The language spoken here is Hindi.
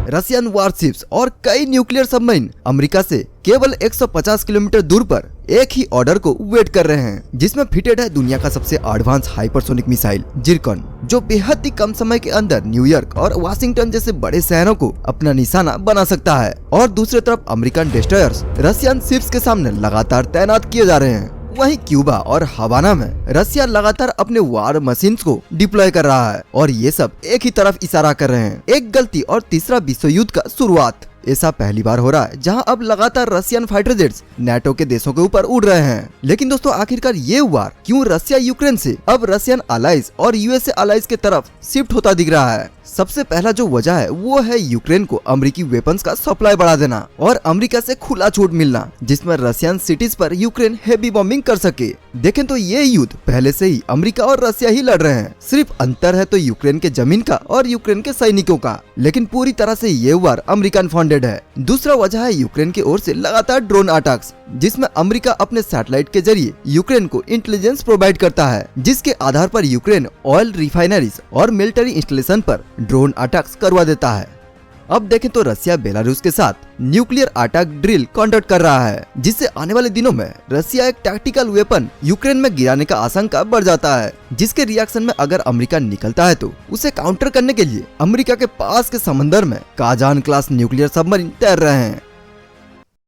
रशियन वारशिप्स और कई न्यूक्लियर सबमरीन अमेरिका से केवल 150 किलोमीटर दूर पर एक ही ऑर्डर को वेट कर रहे हैं, जिसमें फिटेड है दुनिया का सबसे एडवांस हाइपरसोनिक मिसाइल जिरकन, जो बेहद ही कम समय के अंदर न्यूयॉर्क और वाशिंगटन जैसे बड़े शहरों को अपना निशाना बना सकता है। और दूसरी तरफ अमेरिकन डिस्ट्रॉयर्स रशियन शिप्स के सामने लगातार तैनात किए जा रहे हैं। वहीं क्यूबा और हवाना में रशिया लगातार अपने वार मशीन्स को डिप्लॉय कर रहा है और ये सब एक ही तरफ इशारा कर रहे हैं, एक गलती और तीसरा विश्व युद्ध का शुरुआत। ऐसा पहली बार हो रहा है जहां अब लगातार रशियन फाइटर जेट्स नाटो के देशों के ऊपर उड़ रहे हैं। लेकिन दोस्तों, आखिरकार ये वार क्यों रशिया यूक्रेन से अब रशियन अलाइज और यूएसए अलाइज के तरफ शिफ्ट होता दिख रहा है? सबसे पहला जो वजह है वो है यूक्रेन को अमेरिकी वेपन्स का सप्लाई बढ़ा देना और अमेरिका से खुला छूट मिलना, जिसमें रशियन सिटीज पर यूक्रेन हेवी बॉम्बिंग कर सके। देखें तो ये युद्ध पहले से ही अमेरिका और रशिया ही लड़ रहे हैं, सिर्फ अंतर है तो यूक्रेन के जमीन का और यूक्रेन के सैनिकों का। लेकिन पूरी तरह से ये वार अमेरिकन फंडेड है। दूसरा वजह है यूक्रेन की ओर से लगातार ड्रोन अटैक्स, जिसमें अमेरिका अपने सैटेलाइट के जरिए यूक्रेन को इंटेलिजेंस प्रोवाइड करता है, जिसके आधार पर यूक्रेन ऑयल रिफाइनरीज और मिलिट्री इंस्टॉलेशन पर ड्रोन अटैक्स करवा देता है। अब देखें तो रशिया बेलारूस के साथ न्यूक्लियर अटैक ड्रिल कंडक्ट कर रहा है, जिससे आने वाले दिनों में रशिया एक टैक्टिकल वेपन यूक्रेन में गिराने का आशंका बढ़ जाता है, जिसके रिएक्शन में अगर अमेरिका निकलता है तो उसे काउंटर करने के लिए अमेरिका के पास के समंदर में काजान क्लास न्यूक्लियर सबमरीन तैर रहे हैं।